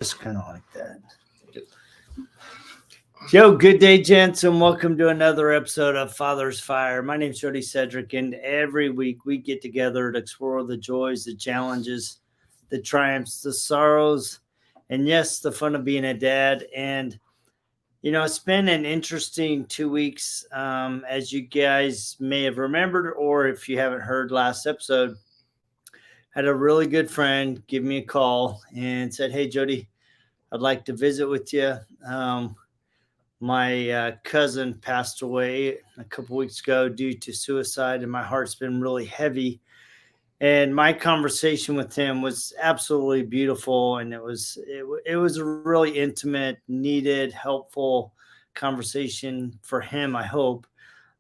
Just kind of like that. Yo, good day, gents, and welcome to another episode of Father's Fire. My name's Jody Sedrick, and every week we get together to explore the joys, the challenges, the triumphs, the sorrows, and yes, the fun of being a dad. And, you know, it's been an interesting 2 weeks, as you guys may have remembered, or if you haven't heard last episode, had a really good friend give me a call and said, "Hey, Jody, I'd like to visit with you. My cousin passed away a couple weeks ago due to suicide, and my heart's been really heavy." And my conversation with him was absolutely beautiful, and it was a really intimate, needed, helpful conversation for him, I hope.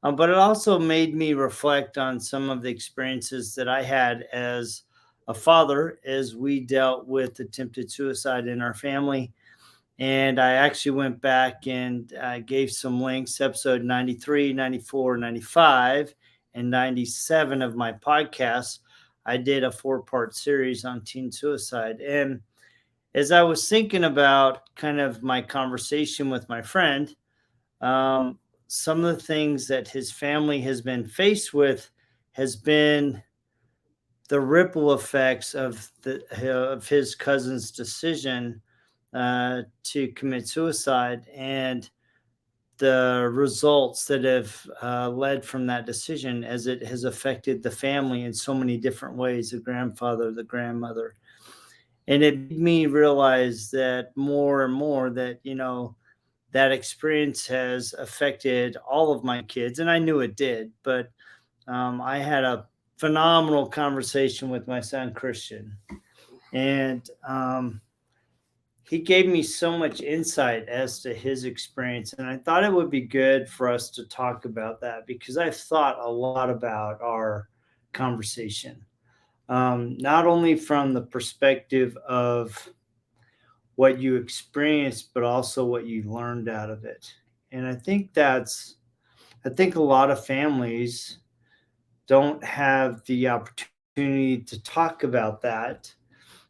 But it also made me reflect on some of the experiences that I had as a father as we dealt with attempted suicide in our family. And I actually went back and gave some links, episode 93, 94, 95, and 97 of my podcast. I did a 4-part series on teen suicide. And as I was thinking about kind of my conversation with my friend, some of the things that his family has been faced with has been the ripple effects of his cousin's decision to commit suicide, and the results that have led from that decision, as it has affected the family in so many different ways, the grandfather, the grandmother. And it made me realize that more and more that, you know, that experience has affected all of my kids. And I knew it did, but I had a phenomenal conversation with my son, Christian. And he gave me so much insight as to his experience. And I thought it would be good for us to talk about that, because I've thought a lot about our conversation, not only from the perspective of what you experienced, but also what you learned out of it. And I think a lot of families don't have the opportunity to talk about that.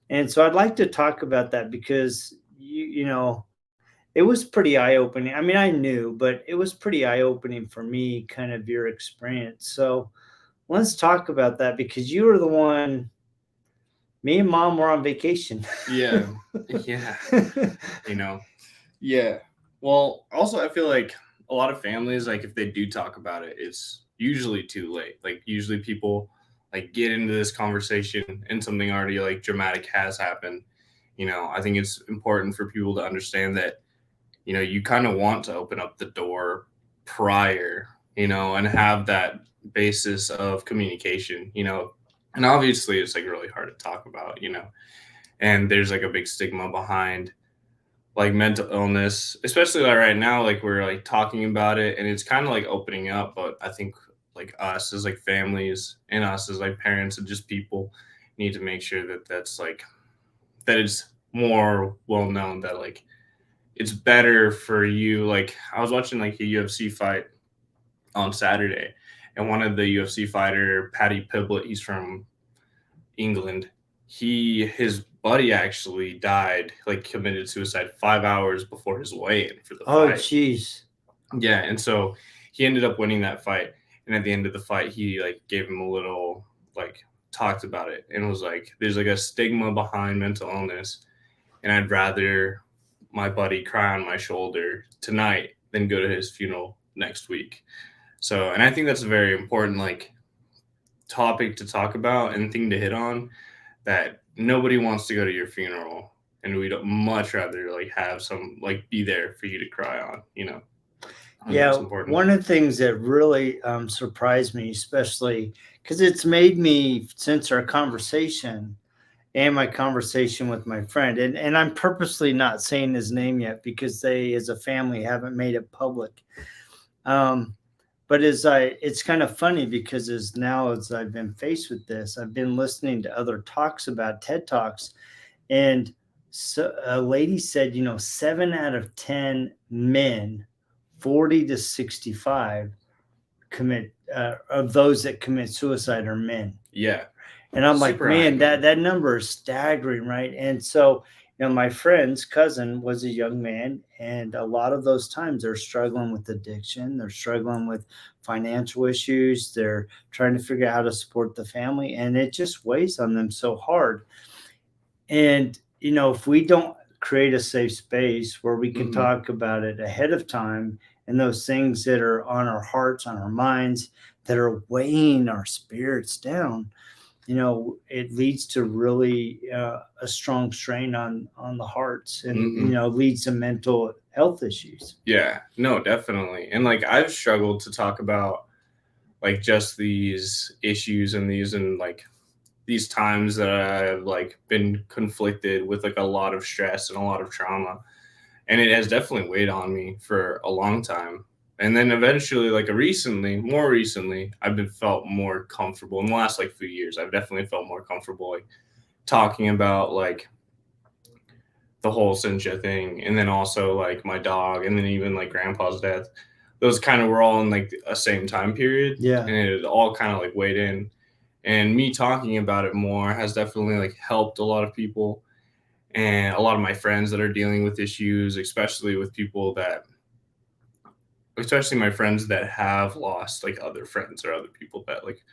And so I'd like to talk about that because, you know, it was pretty eye-opening. I mean, I knew, but it was pretty eye-opening for me, kind of your experience. So let's talk about that, because you were the one, me and mom were on vacation. Yeah. You know, yeah. Well, also, I feel like a lot of families, like, if they do talk about it, it's usually too late. Like, usually people like get into this conversation and something already like dramatic has happened. I think it's important for people to understand that, you kind of want to open up the door prior, and have that basis of communication, and obviously it's like really hard to talk about, and there's like a big stigma behind like mental illness, especially like right now, like we're like talking about it and it's kind of like opening up. But I think like us as like families and us as like parents and just people need to make sure that that it's more well known that like it's better for you. Like I was watching like a UFC fight on Saturday, and one of the UFC fighter, Paddy Piblet, he's from England. His buddy actually died, like committed suicide 5 hours before his weigh-in for the Oh, fight. jeez. Yeah, and so he ended up winning that fight. And at the end of the fight, he like gave him a little like talked about it and was like, "There's like a stigma behind mental illness, and I'd rather my buddy cry on my shoulder tonight than go to his funeral next week." So, and I think that's a very important like topic to talk about and thing to hit on, that nobody wants to go to your funeral, and we'd much rather like have some like be there for you to cry on. I think Yeah, that's important. one of the things that really surprised me, especially because it's made me, since our conversation and my conversation with my friend, and I'm purposely not saying his name yet because they, as a family, haven't made it public. Um, but it's kind of funny because as I've been faced with this, I've been listening to other talks about TED Talks, and so a lady said, 7 out of 10 men 40 to 65 commit of those that commit suicide are men. Yeah. And I'm like, Super high man, number. that number is staggering, right? And so my friend's cousin was a young man, and a lot of those times they're struggling with addiction, they're struggling with financial issues, they're trying to figure out how to support the family, and it just weighs on them so hard. And, if we don't create a safe space where we can talk about it ahead of time, and those things that are on our hearts, on our minds, that are weighing our spirits down, it leads to really a strong strain on the hearts, and leads to mental health issues. Yeah, no, definitely. And like I've struggled to talk about like just these issues and like these times that I've like been conflicted with like a lot of stress and a lot of trauma. And it has definitely weighed on me for a long time. And then eventually, like more recently, I've been felt more comfortable in the last like few years. I've definitely felt more comfortable like talking about like the whole Cynthia thing, and then also like my dog, and then even like grandpa's death. Those kind of were all in like a same time period, Yeah. and it all kind of like weighed in. And me talking about it more has definitely like helped a lot of people, and a lot of my friends that are dealing with issues, especially my friends that have lost like other friends or other people that like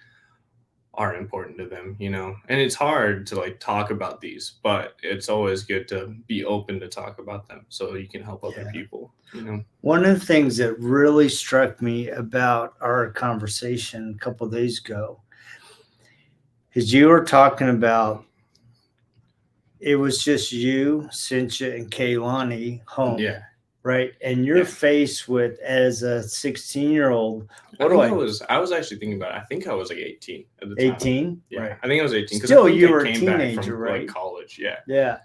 are important to them. And it's hard to like talk about these, but it's always good to be open to talk about them so you can help other people. One of the things that really struck me about our conversation a couple of days ago is you were talking about it was just you, Cynthia, and Kaylani home. Yeah. Right. And you're faced with, as a 16-year-old, I was actually thinking about it. I think I was like 18 at the time. 18? Yeah. Right. I think I was 18. Still, you were a teenager, right? Like college. Yeah. Yeah.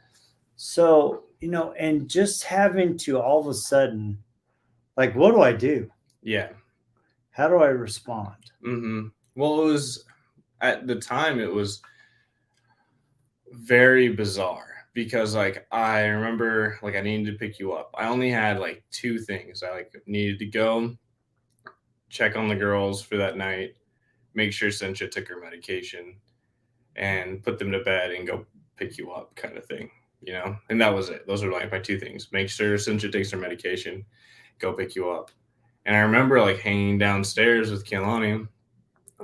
So, and just having to all of a sudden, like, what do I do? Yeah. How do I respond? Well, it was at the time, it was very bizarre because like I remember like I needed to pick you up. I only had like two things. I like needed to go check on the girls for that night, make sure Cynthia took her medication, and put them to bed and go pick you up kind of thing. And that was it. Those were like my two things. Make sure Cynthia takes her medication, go pick you up. And I remember like hanging downstairs with Kehlani,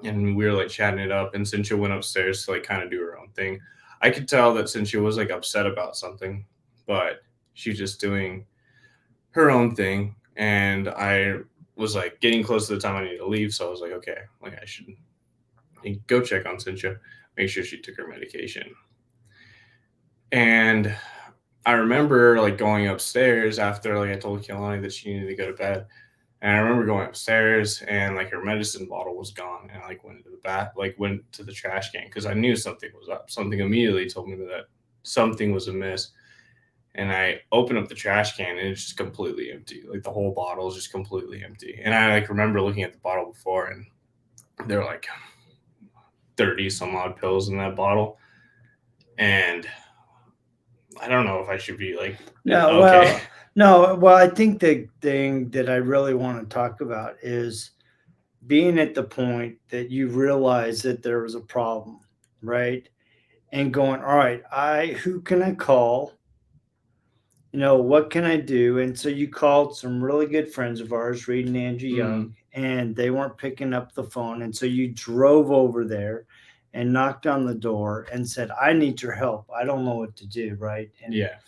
and we were like chatting it up, and Cynthia went upstairs to like kind of do her own thing. I could tell that Cynthia was like upset about something, but she's just doing her own thing. And I was like getting close to the time I needed to leave. So I was like, okay, like I should go check on Cynthia, make sure she took her medication. And I remember like going upstairs after like I told Kehlani that she needed to go to bed. And I remember going upstairs and like her medicine bottle was gone. And I like went to the trash can because I knew something was up. Something immediately told me that something was amiss. And I opened up the trash can and it's just completely empty. Like the whole bottle is just completely empty. And I like remember looking at the bottle before, and there were like 30 some odd pills in that bottle. And I don't know if I should be like, no, okay. Well, I think the thing that I really want to talk about is being at the point that you realize that there was a problem, right? And going, all right, who can I call? What can I do? And so you called some really good friends of ours, Reed and Andrew Young, and they weren't picking up the phone. And so you drove over there and knocked on the door and said, I need your help. I don't know what to do. Right. And yeah.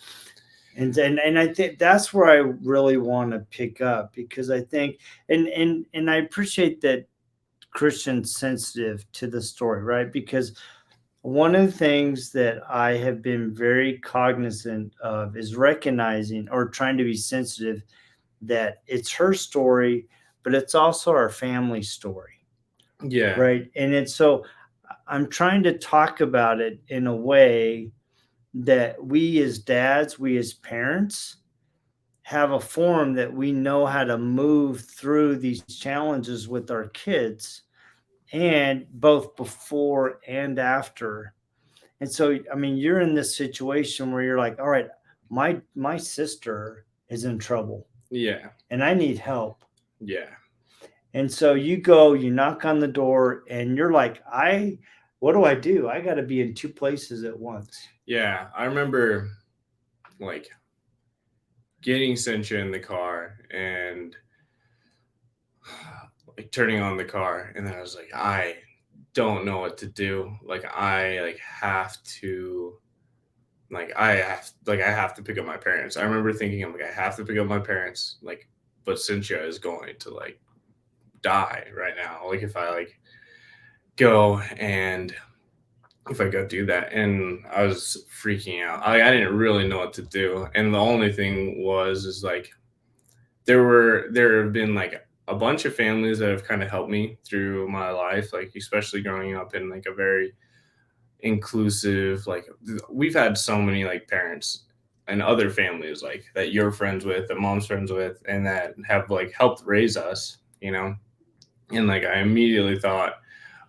And I think that's where I really want to pick up, because I think, and I appreciate that Christian's sensitive to the story, right? Because one of the things that I have been very cognizant of is recognizing, or trying to be sensitive, that it's her story, but it's also our family story. Yeah. Right. And so I'm trying to talk about it in a way that we as dads, we as parents, have a forum that we know how to move through these challenges with our kids, and both before and after. And so, I mean, you're in this situation where you're like, all right, my sister is in trouble. Yeah. And I need help. Yeah. And so you knock on the door, and you're like, what do I do? I got to be in two places at once. Yeah. I remember like getting Cynthia in the car and like turning on the car, and then I was like, I don't know what to do. Like I like have to I have to pick up my parents. I remember thinking I'm like I have to pick up my parents, like, but Cynthia is going to like die right now. Like if I like go and if I go do that. And I was freaking out. I didn't really know what to do. And the only thing was is like there have been like a bunch of families that have kind of helped me through my life, like especially growing up in like a very inclusive, like we've had so many like parents and other families like that you're friends with, that mom's friends with, and that have like helped raise us, you know. And like I immediately thought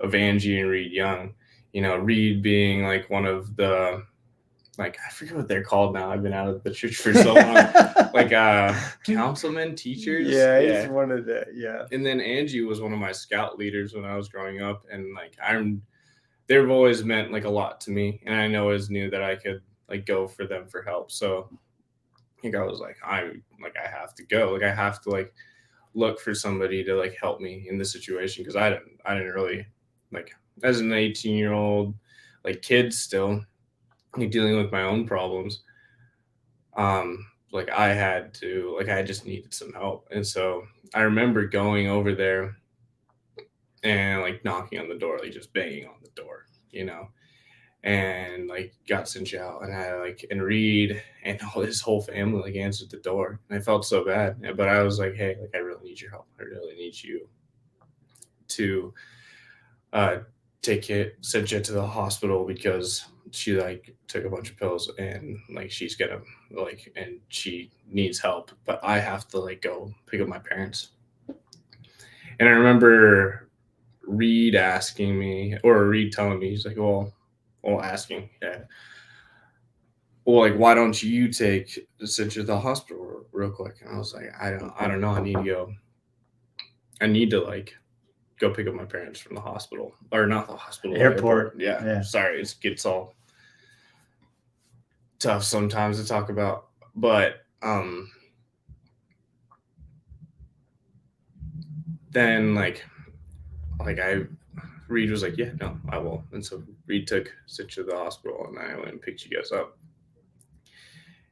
of Angie and Reed Young, you know, Reed being like one of the, like I forget what they're called now. I've been out of the church for so long. Like councilmen, teachers. Yeah, he's one of the, yeah. And then Angie was one of my scout leaders when I was growing up, and like they've always meant like a lot to me, and I always knew that I could like go for them for help. So I think I was like, I have to go. Like I have to like look for somebody to like help me in this situation, because I didn't really, like, as an 18-year-old like kid still like dealing with my own problems, like I just needed some help. And so I remember going over there and like knocking on the door, like just banging on the door, you know, and like got Cynthia out, and I like, and Reed and all his whole family like answered the door, and I felt so bad, but I was like, hey, like I really need your help. I really need you to take Cynthia to the hospital, because she like took a bunch of pills, and like she's gonna like, and she needs help, but I have to like go pick up my parents. And I remember Reed asking me, or Reed telling me, he's like, well asking, yeah, well, like, why don't you take Cynthia to the hospital real quick? And I was like, I don't know. I need to go. I need to like go pick up my parents from the hospital, or not the hospital, Airport. Yeah. Sorry, it gets all tough sometimes to talk about, but then like Reed was like, yeah, no, I will. And so Reed took Cynthia to the hospital, and I went and picked you guys up.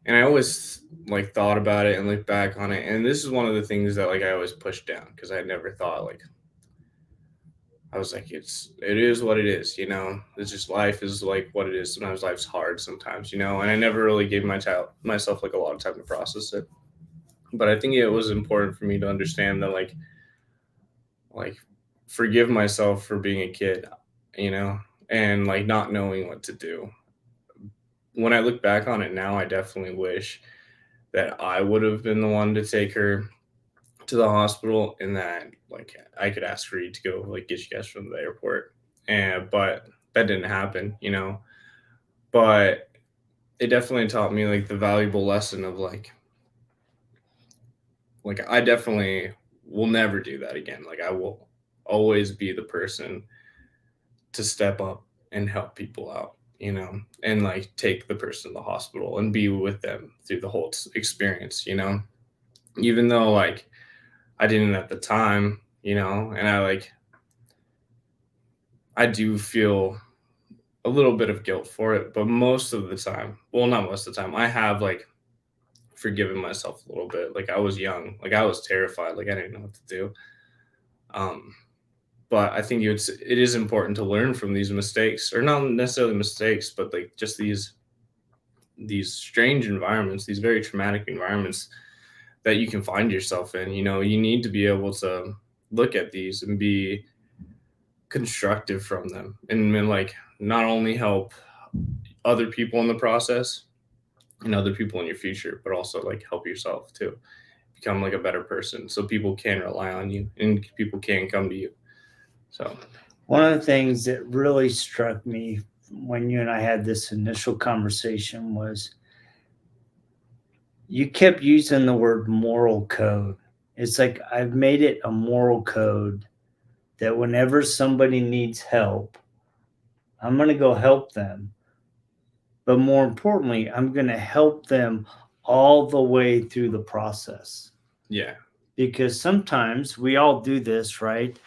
And I always like thought about it and looked back on it, and this is one of the things that like I always pushed down, because I never thought, like, I was like, it is what it is, you know. It's just, life is like what it is. Sometimes life's hard sometimes, you know. And I never really gave myself like a lot of time to process it. But I think it was important for me to understand that like forgive myself for being a kid, you know, and like not knowing what to do. When I look back on it now, I definitely wish that I would have been the one to take her to the hospital, and that like I could ask Reed to go like get you guys from the airport. But that didn't happen, you know. But it definitely taught me like the valuable lesson of like I definitely will never do that again. Like I will always be the person to step up and help people out, you know, and like take the person to the hospital and be with them through the whole experience, you know, even though like I didn't at the time, you know, and I do feel a little bit of guilt for it, but most of the time, well, not most of the time, I have like forgiven myself a little bit. Like I was young, like I was terrified, like I didn't know what to do. But I think it is important to learn from these mistakes, or not necessarily mistakes, but like just these strange environments, these very traumatic environments that you can find yourself in. You know, you need to be able to look at these and be constructive from them, and like not only help other people in the process and other people in your future, but also like help yourself to become like a better person, so people can rely on you and people can come to you. So one of the things that really struck me when you and I had this initial conversation was you kept using the word moral code. It's like I've made it a moral code that whenever somebody needs help, I'm going to go help them. but more importantly, I'm going to help them all the way through the process. Yeah. Because sometimes we all do this, right?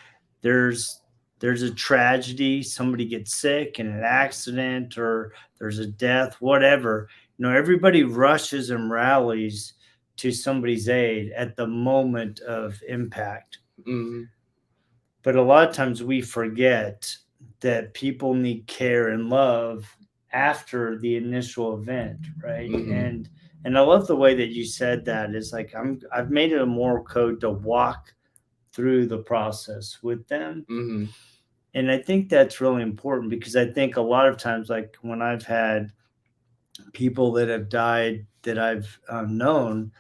There's there's a tragedy, somebody gets sick in an accident, or there's a death, whatever. Everybody rushes and rallies to somebody's aid at the moment of impact. Mm-hmm. But a lot of times we forget that people need care and love after the initial event, right? Mm-hmm. And I love the way that you said that. Is like I've made it a moral code to walk through the process with them. Mm-hmm. And I think that's really important, because I think a lot of times, like when I've had people that have died that I've known,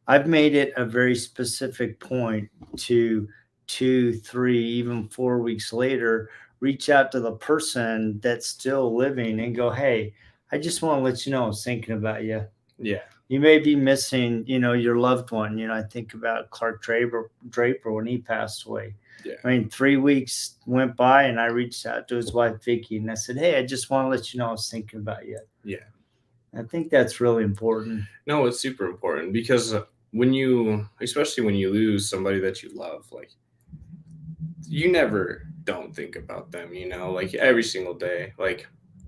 I've made it a very specific point to 2, 3, even 4 weeks later, reach out to the person that's still living and go, "Hey, I just want to let you know I was thinking about you. Yeah. You may be missing, your loved one." I think about Clark Draper when he passed away. Yeah. I mean, 3 weeks went by and I reached out to his wife, Vicky, and I said, "Hey, I just want to let you know I was thinking about you." Yeah. I think that's really important. No, it's super important, because especially when you lose somebody that you love, like, you never don't think about them, like every single day.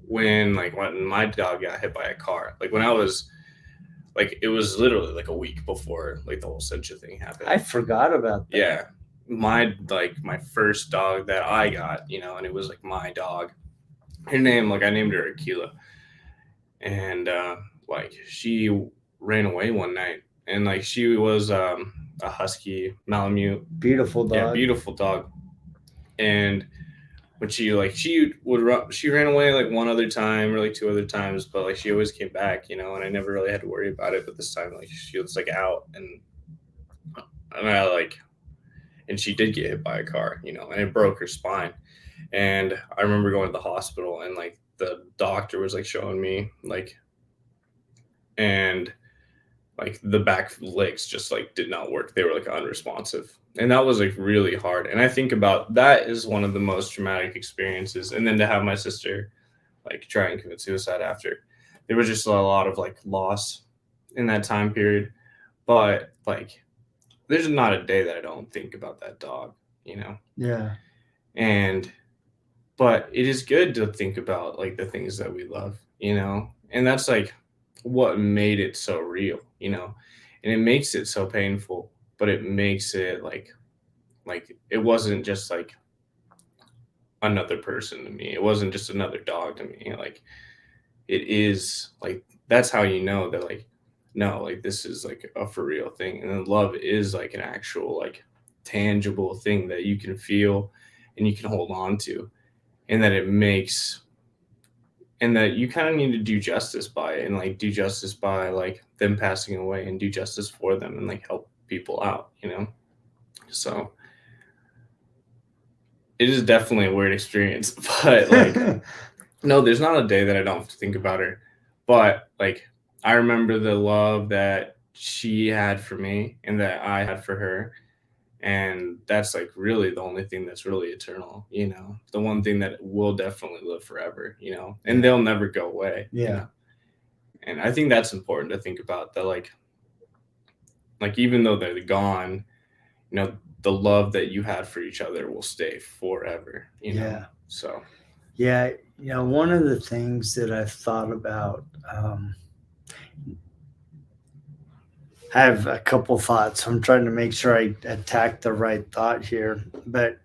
When my dog got hit by a car, like when I was like, it was literally like a week before like the whole Sencha thing happened. I forgot about that. Yeah. My first dog that I got, and it was like my dog. Her name, I named her Akila. And she ran away one night, and she was a husky Malamute. Beautiful dog. Yeah, beautiful dog. And when she ran away like one other time or like two other times, but she always came back, and I never really had to worry about it. But this time she was out, and she did get hit by a car, and it broke her spine. And I remember going to the hospital, and the doctor was showing me and the back legs just did not work. They were unresponsive, and that was really hard. And I think about that is one of the most traumatic experiences. And then to have my sister try and commit suicide after, there was just a lot of loss in that time period. But there's not a day that I don't think about that dog, Yeah. But it is good to think about the things that we love, and that's what made it so real, and it makes it so painful, but it makes it it wasn't just another person to me. It wasn't just another dog to me. It is that's how that no, this is a for real thing. And then love is an actual tangible thing that you can feel and you can hold on to, and that it makes, and that you kind of need to do justice by it, and do justice by them passing away, and do justice for them, and help people out, so it is definitely a weird experience. But no, there's not a day that I don't have to think about her. But I remember the love that she had for me and that I had for her, and that's really the only thing that's really eternal, the one thing that will definitely live forever, and they'll never go away. Yeah. And I think that's important to think about, that even though they're gone, the love that you had for each other will stay forever, Yeah. So Yeah, one of the things that I've thought about, I have a couple thoughts. I'm trying to make sure I attack the right thought here, but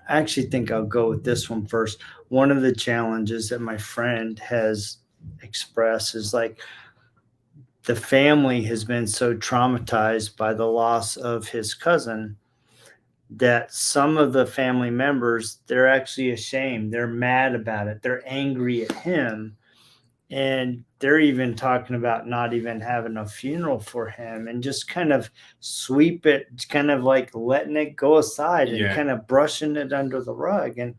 I actually think I'll go with this one first. One of the challenges that my friend has expressed is the family has been so traumatized by the loss of his cousin that some of the family members, they're actually ashamed. They're mad about it. They're angry at him. And they're even talking about not even having a funeral for him, and just kind of sweep it, kind of letting it go aside, and kind of brushing it under the rug. And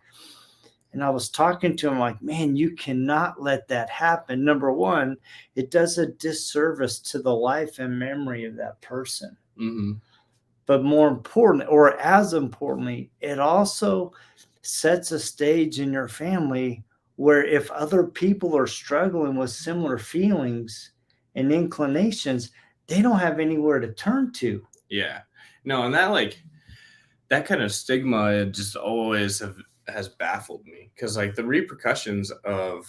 I was talking to him man, you cannot let that happen. Number one, it does a disservice to the life and memory of that person. Mm-hmm. But more important, or as importantly, it also sets a stage in your family where if other people are struggling with similar feelings and inclinations, they don't have anywhere to turn to. Yeah. No, and that kind of stigma just always has baffled me, because like the repercussions of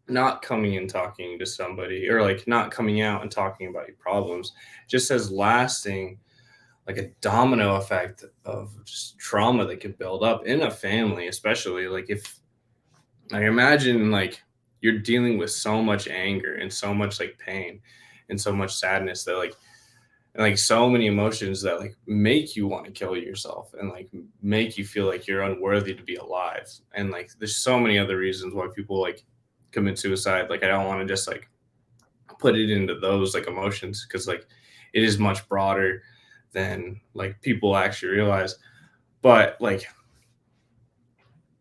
not coming and talking to somebody, or like not coming out and talking about your problems, just has lasting, like a domino effect of just trauma that could build up in a family, especially like if, like, imagine like you're dealing with so much anger and so much like pain and so much sadness that like, and like so many emotions that like make you want to kill yourself and like make you feel like you're unworthy to be alive. And like there's so many other reasons why people like commit suicide. Like I don't want to just like put it into those like emotions, because like it is much broader than like people actually realize. But like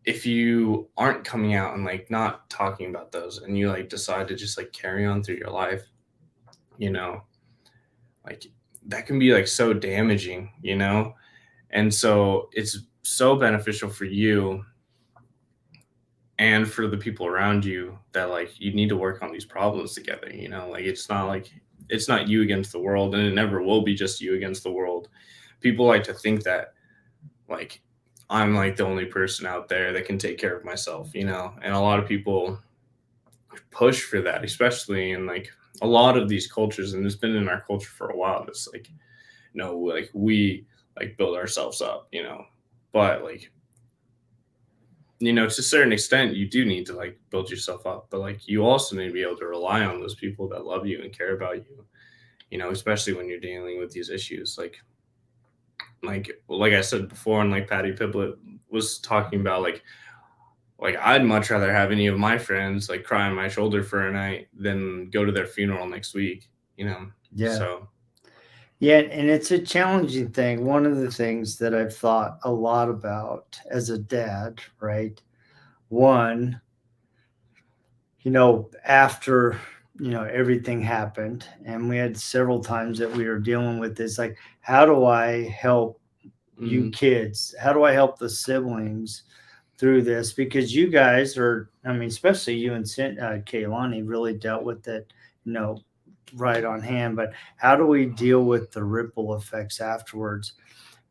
if you aren't coming out and like not talking about those, and you like decide to just like carry on through your life, you know, like that can be like so damaging, you know? And so it's so beneficial for you and for the people around you that like you need to work on these problems together, you know? Like it's not you against the world, and it never will be just you against the world. People like to think that like I'm like the only person out there that can take care of myself, you know? And a lot of people push for that, especially in like a lot of these cultures, and it's been in our culture for a while. It's like, no, like we like build ourselves up, you know. But like, you know, to a certain extent, you do need to like build yourself up, but like you also need to be able to rely on those people that love you and care about you know, especially when you're dealing with these issues. Like I said before, and like Patty Piblet was talking about, like I'd much rather have any of my friends like cry on my shoulder for a night than go to their funeral next week, you know. Yeah. So Yeah, and it's a challenging thing. One of the things that I've thought a lot about as a dad, right? One, after, everything happened, and we had several times that we were dealing with this, like, how do I help you mhm, kids? How do I help the siblings through this? Because you guys are, I mean, especially you and Kaylani really dealt with it, you know, right on hand. But how do we deal with the ripple effects afterwards?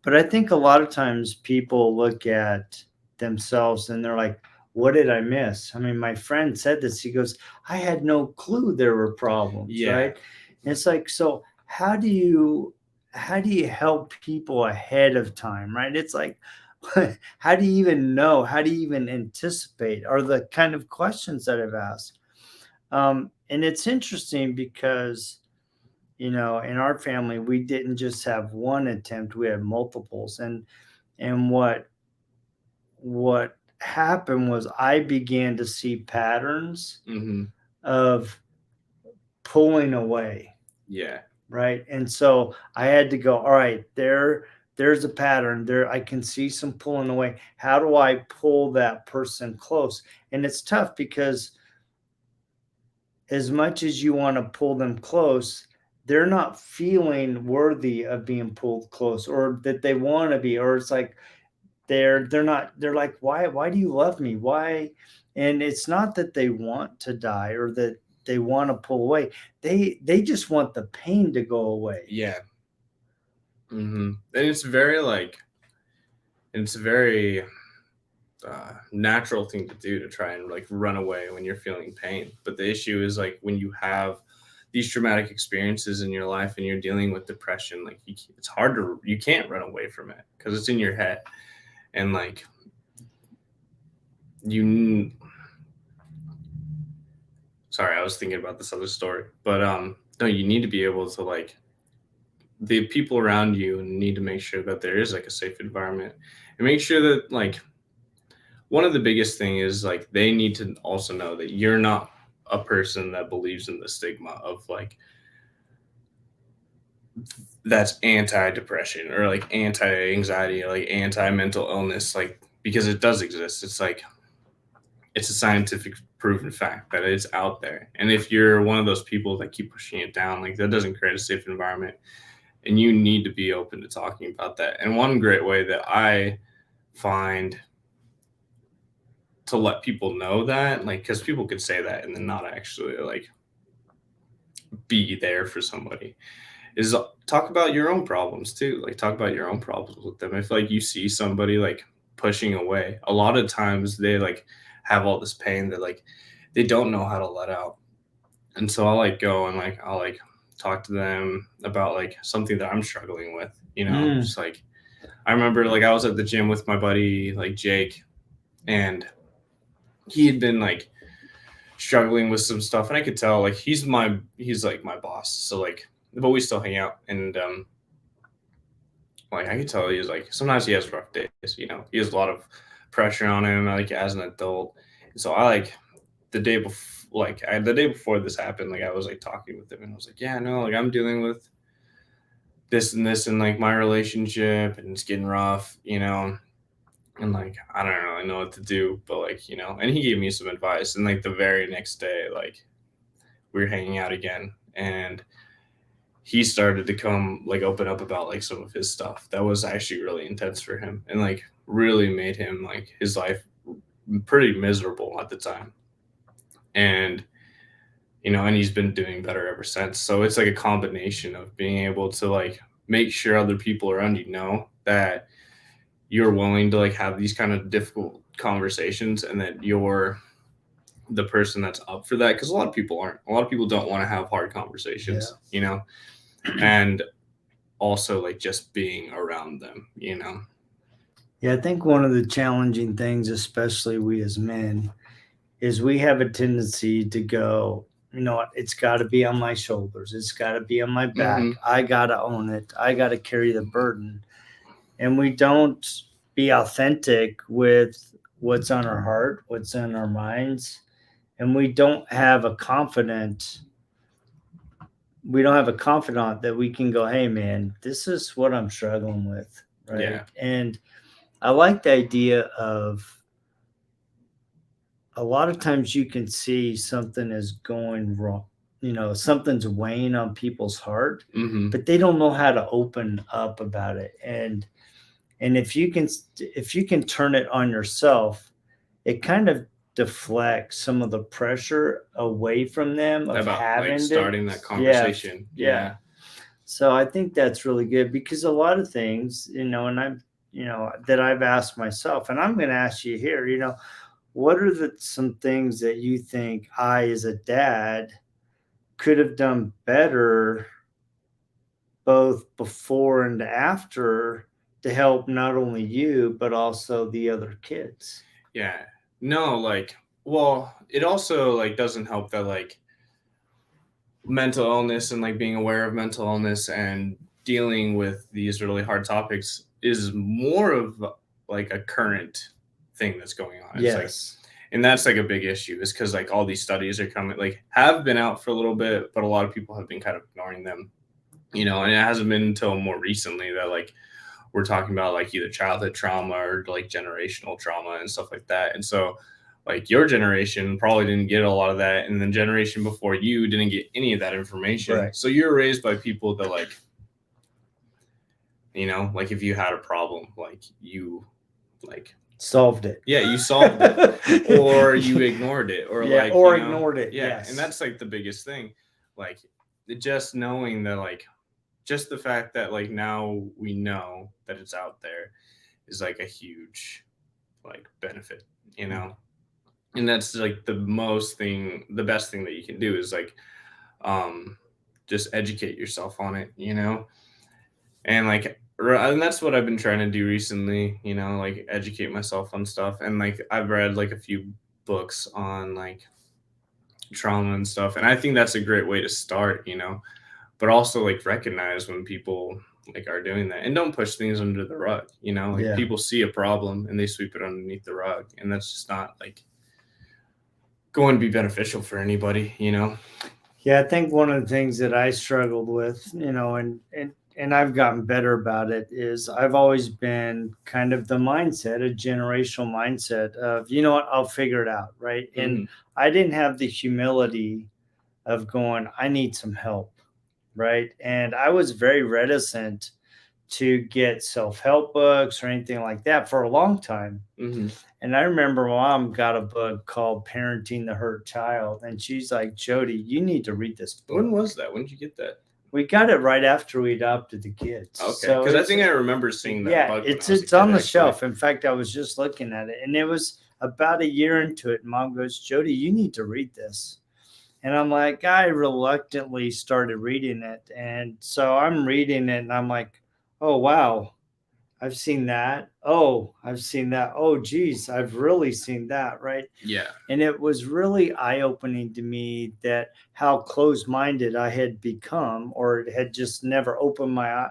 But I think a lot of times people look at themselves and they're like, what did I miss? I mean, my friend said this. He goes, I had no clue there were problems, yeah, right? And it's like, so how do you help people ahead of time, right? It's like, how do you even know? How do you even anticipate? Are the kind of questions that I've asked. And it's interesting because in our family, we didn't just have one attempt, we had multiples. And what happened was I began to see patterns mhm, of pulling away, yeah, right? And so I had to go, all right, there's a pattern there. I can see some pulling away. How do I pull that person close? And it's tough because as much as you want to pull them close, they're not feeling worthy of being pulled close, or that they want to be, or it's like they're not, they're like, why do you love me? Why? And it's not that they want to die or that they want to pull away. They just want the pain to go away. yeah, mhm. And it's a very natural thing to do, to try and like run away when you're feeling pain. But the issue is like when you have these traumatic experiences in your life and you're dealing with depression, like it's hard to, you can't run away from it because it's in your head. And like you, sorry, I was thinking about this other story, but no, you need to be able to like, the people around you need to make sure that there is like a safe environment, and make sure that like one of the biggest thing is like they need to also know that you're not a person that believes in the stigma of like that's anti-depression or like anti-anxiety or like anti-mental illness, like because it does exist. It's like it's a scientific proven fact that it's out there. And if you're one of those people that keep pushing it down, like that doesn't create a safe environment. And you need to be open to talking about that. And one great way that I find to let people know that, like, because people could say that and then not actually like be there for somebody, is talk about your own problems too. Like, talk about your own problems with them. If like you see somebody like pushing away, a lot of times they like have all this pain that like they don't know how to let out. And so I'll like go and like I'll like talk to them about like something that I'm struggling with, just like I remember like I was at the gym with my buddy like Jake, and he had been like struggling with some stuff, and I could tell like he's like my boss, so like but we still hang out, and like I could tell he was like sometimes he has rough days, he has a lot of pressure on him like as an adult. And so I like the day before this happened, like I was like talking with him, and I was like, yeah, no, like I'm dealing with this and like my relationship, and it's getting rough, and like I don't really know what to do, but like and he gave me some advice, and like the very next day, like we were hanging out again, and he started to come like open up about like some of his stuff that was actually really intense for him, and like really made him like his life pretty miserable at the time. And and he's been doing better ever since. So it's like a combination of being able to like make sure other people around that you're willing to like have these kind of difficult conversations, and that you're the person that's up for that, because a lot of people aren't. A lot of people don't want to have hard conversations, and also like just being around them. Yeah, I think one of the challenging things, especially we as men, is we have a tendency to go, you know what, it's got to be on my shoulders. It's got to be on my back. I got to own it. I got to carry the burden. And we don't be authentic with what's on our heart, what's in our minds. And we don't have a confidant that we can go, hey man, this is what I'm struggling with. Right. Yeah. And I like the idea of, a lot of times you can see something is going wrong, something's weighing on people's heart, but they don't know how to open up about it. And if you can turn it on yourself, it kind of deflects some of the pressure away from them of about having like starting that conversation. Yeah. So I think that's really good, because a lot of things, and I'm, that I've asked myself, and I'm going to ask you here, what are some things that you think I, as a dad, could have done better, both before and after, to help not only you, but also the other kids? Yeah. No, like, well, it also like doesn't help that like mental illness and like being aware of mental illness and dealing with these really hard topics is more of like a current thing that's going on. It's like, and that's like a big issue, is because like all these studies are coming, like have been out for a little bit, but a lot of people have been kind of ignoring them, and it hasn't been until more recently that like we're talking about like either childhood trauma or like generational trauma and stuff like that. And so like your generation probably didn't get a lot of that, and the generation before you didn't get any of that information. Right. So you're raised by people that like, like if you had a problem, like you like solved it. Yeah, you solved it, or you ignored it, or ignored it. Yeah, yes. And that's like the biggest thing. Like just knowing that, like just the fact that like now we know that it's out there is like a huge like benefit, and that's like the best thing that you can do is like just educate yourself on it, and like, and that's what I've been trying to do recently, like educate myself on stuff. And like I've read like a few books on like trauma and stuff, and I think that's a great way to start, but also like recognize when people like are doing that, and don't push things under the rug. Like people see a problem and they sweep it underneath the rug, and that's just not like going to be beneficial for anybody. Yeah, I think one of the things that I struggled with, and I've gotten better about it, is I've always been kind of the mindset, a generational mindset of, you know what, I'll figure it out, right? And I didn't have the humility of going, I need some help, right? And I was very reticent to get self-help books or anything like that for a long time. Mm-hmm. And I remember mom got a book called Parenting the Hurt Child. And she's like, Jody, you need to read this book. When was that? When did you get that? We got it right after we adopted the kids. Okay. So Because I think I remember seeing that book. Yeah, it's on the shelf. In fact, I was just looking at it. And it was about a year into it. Mom goes, Jody, you need to read this. And I'm like, I reluctantly started reading it. And so I'm reading it and I'm like, oh, wow, I've seen that. Oh, I've seen that. Oh, geez, I've really seen that. Right. Yeah. And it was really eye opening to me that how closed minded I had become, or it had just never opened my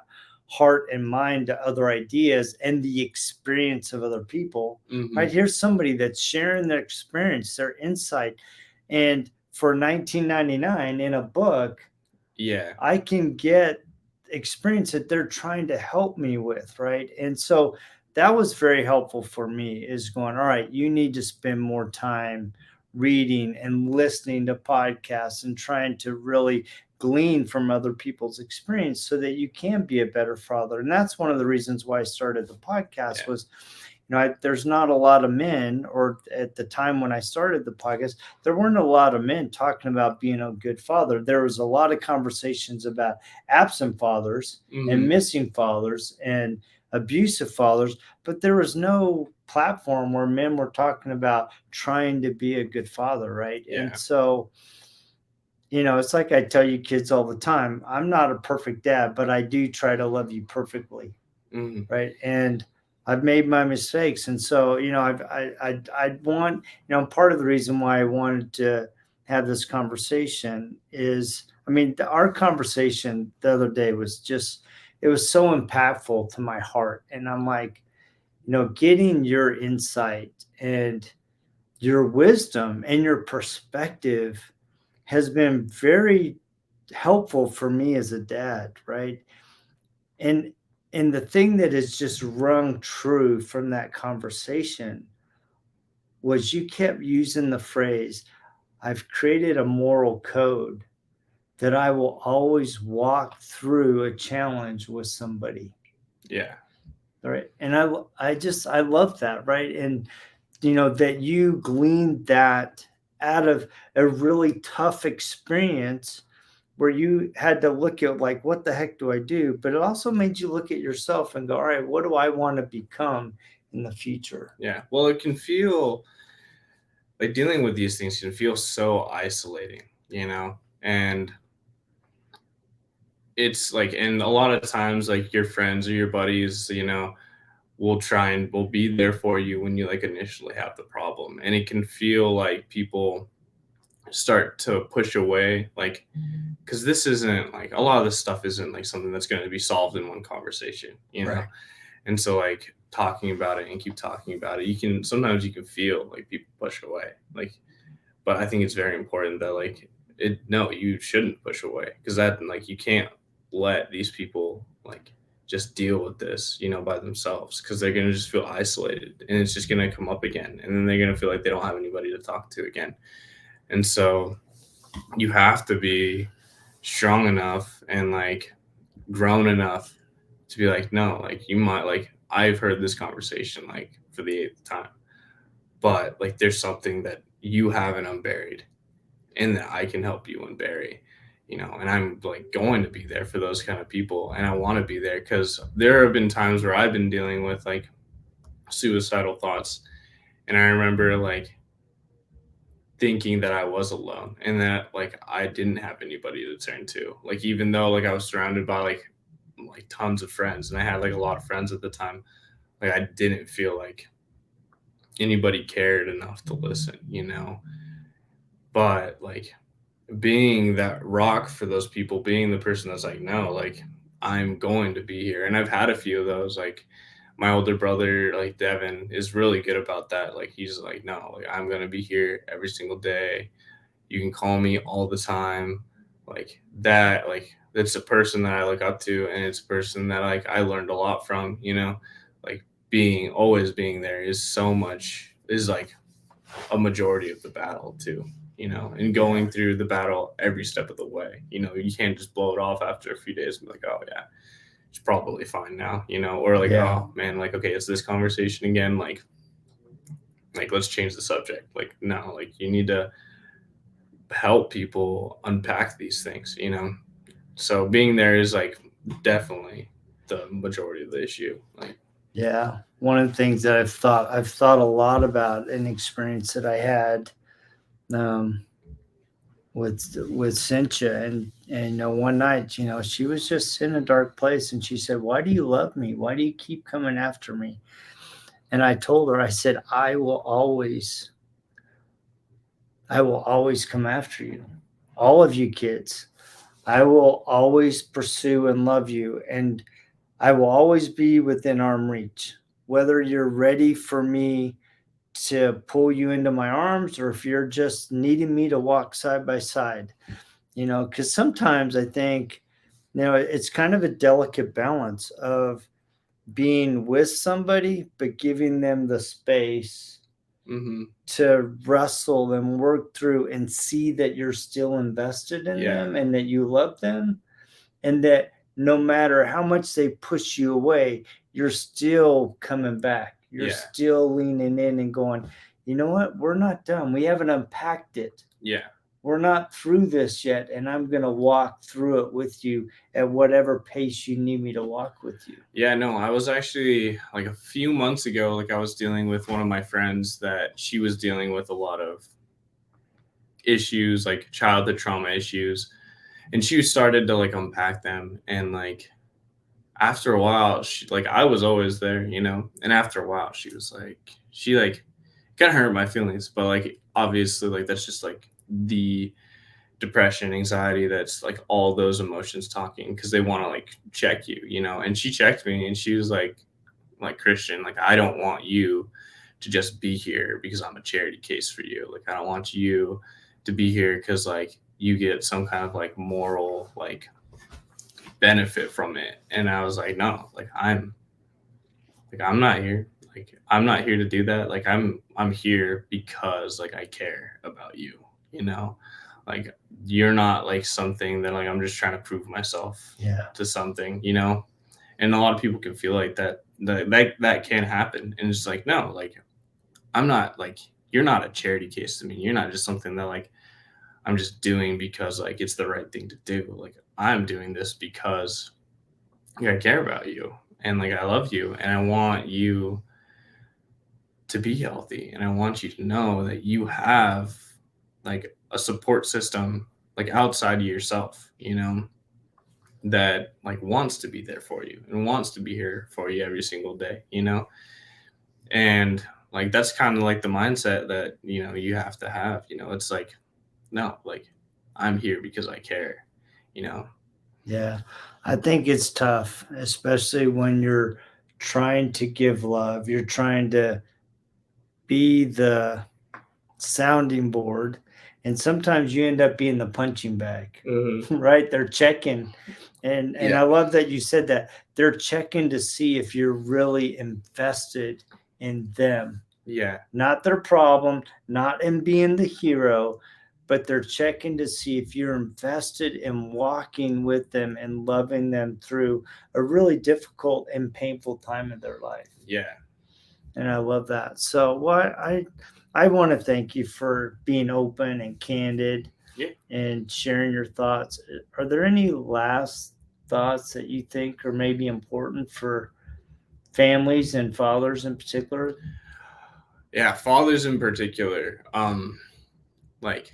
heart and mind to other ideas and the experience of other people. Mm-hmm. Right. Here's somebody that's sharing their experience, their insight. And for $19.99 in a book, yeah, I can get experience that they're trying to help me with, right? And so that was very helpful for me, is going, all right, you need to spend more time reading and listening to podcasts and trying to really glean from other people's experience so that you can be a better father. And that's one of the reasons why I started the podcast. Was, there's not a lot of men, or at the time when I started the podcast, there weren't a lot of men talking about being a good father. There was a lot of conversations about absent fathers and missing fathers and abusive fathers, but there was no platform where men were talking about trying to be a good father, right? Yeah. And so, it's like I tell you kids all the time, I'm not a perfect dad, but I do try to love you perfectly, right? And I've made my mistakes. And so, I want, part of the reason why I wanted to have this conversation is, our conversation the other day was just, it was so impactful to my heart. And I'm like, getting your insight and your wisdom and your perspective has been very helpful for me as a dad, right? And the thing that has just rung true from that conversation was you kept using the phrase, I've created a moral code that I will always walk through a challenge with somebody. Yeah. Right. And I love that. Right. And, that you gleaned that out of a really tough experience where you had to look at, like, what the heck do I do? But it also made you look at yourself and go, all right, what do I want to become in the future? Yeah. Well, it can feel like dealing with these things can feel so isolating, and it's like, and a lot of times, like, your friends or your buddies, will be there for you when you, like, initially have the problem. And it can feel like people start to push away, like, because this isn't, like, a lot of this stuff isn't, like, something that's going to be solved in one conversation, Right. And so, like, talking about it and keep talking about it, sometimes you can feel like people push away, like, but I think it's very important that, like, you shouldn't push away, because that, like, you can't let these people, like, just deal with this, by themselves, because they're going to just feel isolated, and it's just going to come up again, and then they're going to feel like they don't have anybody to talk to again. And so you have to be strong enough and, like, grown enough to be like, no, like, you might, like, I've heard this conversation, like, for the 8th time, but, like, there's something that you haven't unburied and that I can help you unbury, and I'm, like, going to be there for those kind of people. And I want to be there because there have been times where I've been dealing with, like, suicidal thoughts. And I remember, like, thinking that I was alone and that, like, I didn't have anybody to turn to. Like, even though, like, I was surrounded by, like, tons of friends, and I had, like, a lot of friends at the time, like, I didn't feel like anybody cared enough to listen, But, like, being that rock for those people, being the person that's like, no, like, I'm going to be here. And I've had a few of those. Like, my older brother, like, Devin, is really good about that. Like, he's like, no, like, I'm going to be here every single day. You can call me all the time. Like, that's a person that I look up to, and it's a person that, like, I learned a lot from, like, always being there is like a majority of the battle too, and going through the battle every step of the way. You can't just blow it off after a few days and be like, oh yeah, it's probably fine now, you know, or like, Yeah. oh man, like, okay, it's this conversation again. Like, let's change the subject. Like, no, like you need to help people unpack these things, you know? So being there is like definitely the majority of the issue. Like, Yeah. One of the things that I've thought a lot about an experience that I had um, with Cynthia, and one night, she was just in a dark place, and she said, "Why do you love me? Why do you keep coming after me?" And I told her, I said, I will always come after you, all of you kids. I will always pursue and love you, and I will always be within arm reach. Whether you're ready for me to pull you into my arms, or if you're just needing me to walk side by side, because sometimes I think, it's kind of a delicate balance of being with somebody, but giving them the space mm-hmm. to wrestle and work through and see that you're still invested in Yeah. them and that you love them, and that no matter how much they push you away, you're still coming back. You're still leaning in and going, you know what? We're not done. We haven't unpacked it. Yeah. We're not through this yet, and I'm going to walk through it with you at whatever pace you need me to walk with you. Yeah, no, I was actually like a few months ago, like I was dealing with one of my friends that she was dealing with a lot of issues, like childhood trauma issues. And she started to like unpack them. And like after a while, like I was always there, you know. And after a while, she like kind of hurt my feelings, but like obviously, like that's just like the depression, anxiety, that's like all those emotions talking because they want to like check you, you know. And she checked me and she was like, Christian, like I don't want you to just be here because I'm a charity case for you. Like I don't want you to be here because like you get some kind of like moral like benefit from it. And I was like, no, like I'm not here. Like I'm not here to do that. Like I'm here because like I care about you, you know? Like you're not like something that like I'm just trying to prove myself to something, you know? And a lot of people can feel like that can happen. And it's like, no, like I'm not like you're not a charity case to me. You're not just something that like I'm just doing because like it's the right thing to do. Like I'm doing this because like, I care about you and like I love you and I want you to be healthy and I want you to know that you have like a support system like outside of yourself, you know, that like wants to be there for you and wants to be here for you every single day, you know? And like that's kind of like the mindset that, you know, you have to have, you know, it's like, no, like I'm here because I care, you know? Yeah. I think it's tough, especially when you're trying to give love. You're trying to be the sounding board, and sometimes you end up being the punching bag. Right? They're checking, and I love that you said that. They're checking to see if you're really invested in them, not their problem, not in being the hero, but they're checking to see if you're invested in walking with them and loving them through a really difficult and painful time in their life. And I love that. So what I want to thank you for being open and candid and sharing your thoughts. Are there any last thoughts that you think are maybe important for families and fathers in particular? Yeah, fathers in particular. Like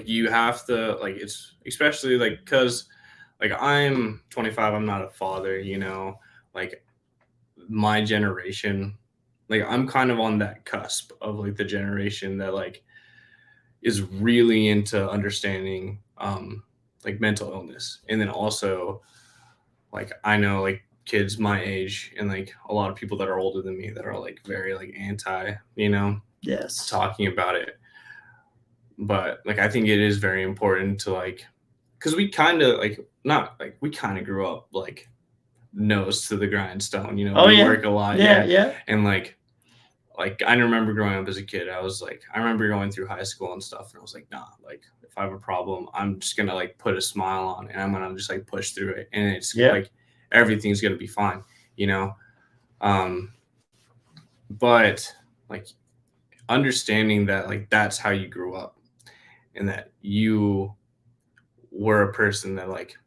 you have to like it's especially like because like I'm 25, I'm not a father, you know, like my generation, like I'm kind of on that cusp of like the generation that like is really into understanding like mental illness. And then also like I know like kids my age and like a lot of people that are older than me that are like very like anti, you know, talking about it. But like I think it is very important to like because we kind of like not like we kind of grew up like nose to the grindstone, you know. We work a lot, and like like I remember growing up as a kid, I remember going through high school and stuff, and I was like, nah, like if I have a problem, I'm just gonna like put a smile on and I'm gonna just like push through it, and it's Yeah. like everything's gonna be fine, you know. Um, but like understanding that like that's how you grew up, and that you were a person that like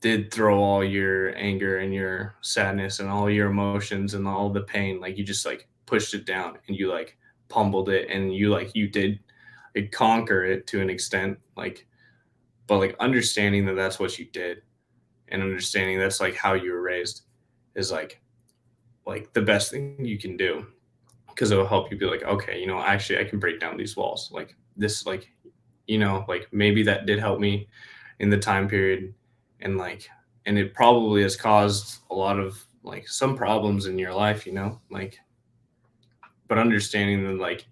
did throw all your anger and your sadness and all your emotions and all the pain, like you just like pushed it down and you like pummeled it, and you did like, conquer it to an extent, like, but like understanding that that's what you did, and understanding that's like how you were raised is like the best thing you can do, because it'll help you be like, okay, actually I can break down these walls, like this, like, like maybe that did help me in the time period, and like, and it probably has caused a lot of like some problems in your life, like, but understanding that like,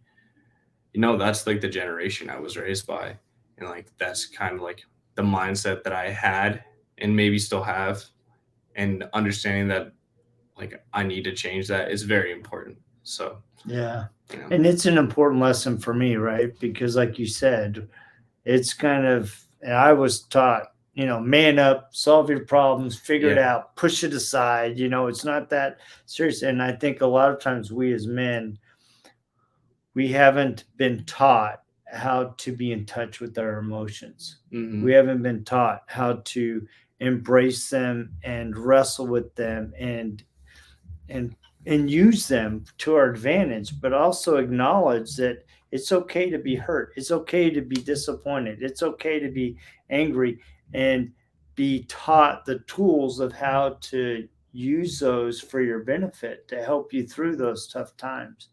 that's like the generation I was raised by, and like that's kind of like the mindset that I had and maybe still have, and understanding that like I need to change that is very important. So Yeah. And it's an important lesson for me, right? Because like you said, it's kind of, and I was taught, man up, solve your problems, figure it out, push it aside. It's not that serious. And I think a lot of times we as men, we haven't been taught how to be in touch with our emotions. We haven't been taught how to embrace them and wrestle with them and and use them to our advantage, but also acknowledge that it's okay to be hurt. It's okay to be disappointed. It's okay to be angry, and be taught the tools of how to use those for your benefit to help you through those tough times.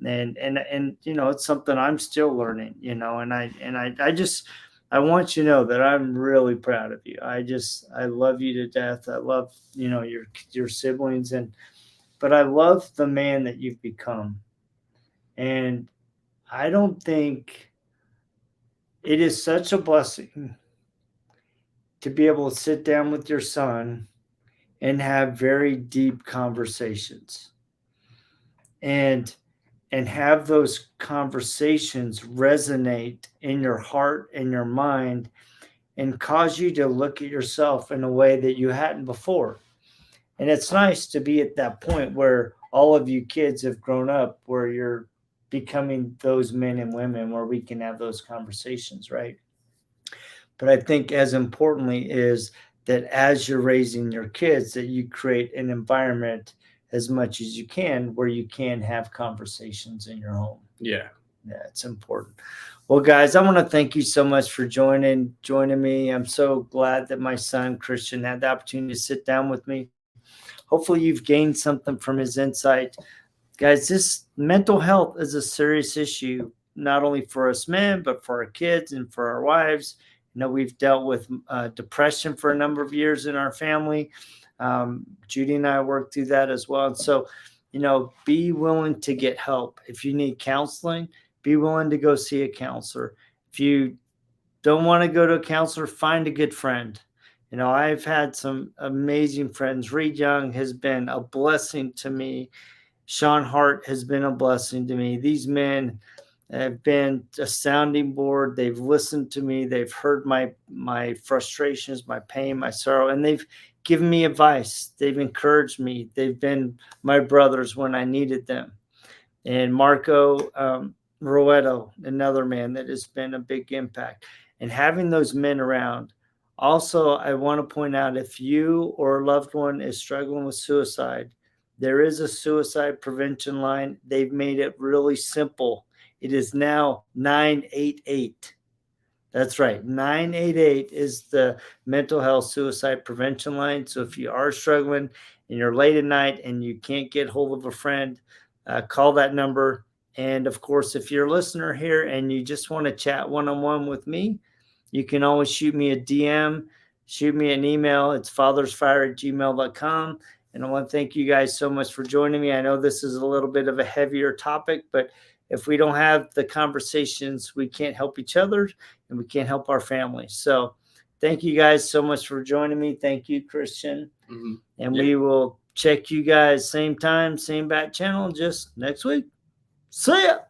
And it's something I'm still learning, and I want you to know that I'm really proud of you. I love you to death. I love, your siblings, but I love the man that you've become. And I don't think it is such a blessing to be able to sit down with your son and have very deep conversations, and have those conversations resonate in your heart and your mind, and cause you to look at yourself in a way that you hadn't before. And it's nice to be at that point where all of you kids have grown up, where you're becoming those men and women where we can have those conversations, right? But I think as importantly is that as you're raising your kids, that you create an environment as much as you can where you can have conversations in your home. Yeah, it's important. Well, guys, I want to thank you so much for joining me. I'm so glad that my son Christian had the opportunity to sit down with me. Hopefully you've gained something from his insight. Guys, this mental health is a serious issue, not only for us men, but for our kids and for our wives. We've dealt with depression for a number of years in our family. Judy and I worked through that as well. And so, be willing to get help. If you need counseling, be willing to go see a counselor. If you don't want to go to a counselor, find a good friend. I've had some amazing friends. Reed Young has been a blessing to me. Sean Hart has been a blessing to me. These men have been a sounding board. They've listened to me. They've heard my frustrations, my pain, my sorrow, and they've given me advice. They've encouraged me. They've been my brothers when I needed them. And Marco Roetto, another man that has been a big impact. And having those men around. Also, I want to point out, if you or a loved one is struggling with suicide, there is a suicide prevention line. They've made it really simple. It is now 988. That's right. 988 is the mental health suicide prevention line. So if you are struggling and you're late at night and you can't get hold of a friend, call that number. And of course, if you're a listener here and you just want to chat one-on-one with me, you can always shoot me a DM, shoot me an email. It's fathersfire@gmail.com. And I want to thank you guys so much for joining me. I know this is a little bit of a heavier topic, but if we don't have the conversations, we can't help each other and we can't help our families. So thank you guys so much for joining me. Thank you, Christian. And we will check you guys same time, same bat channel, just next week. See ya.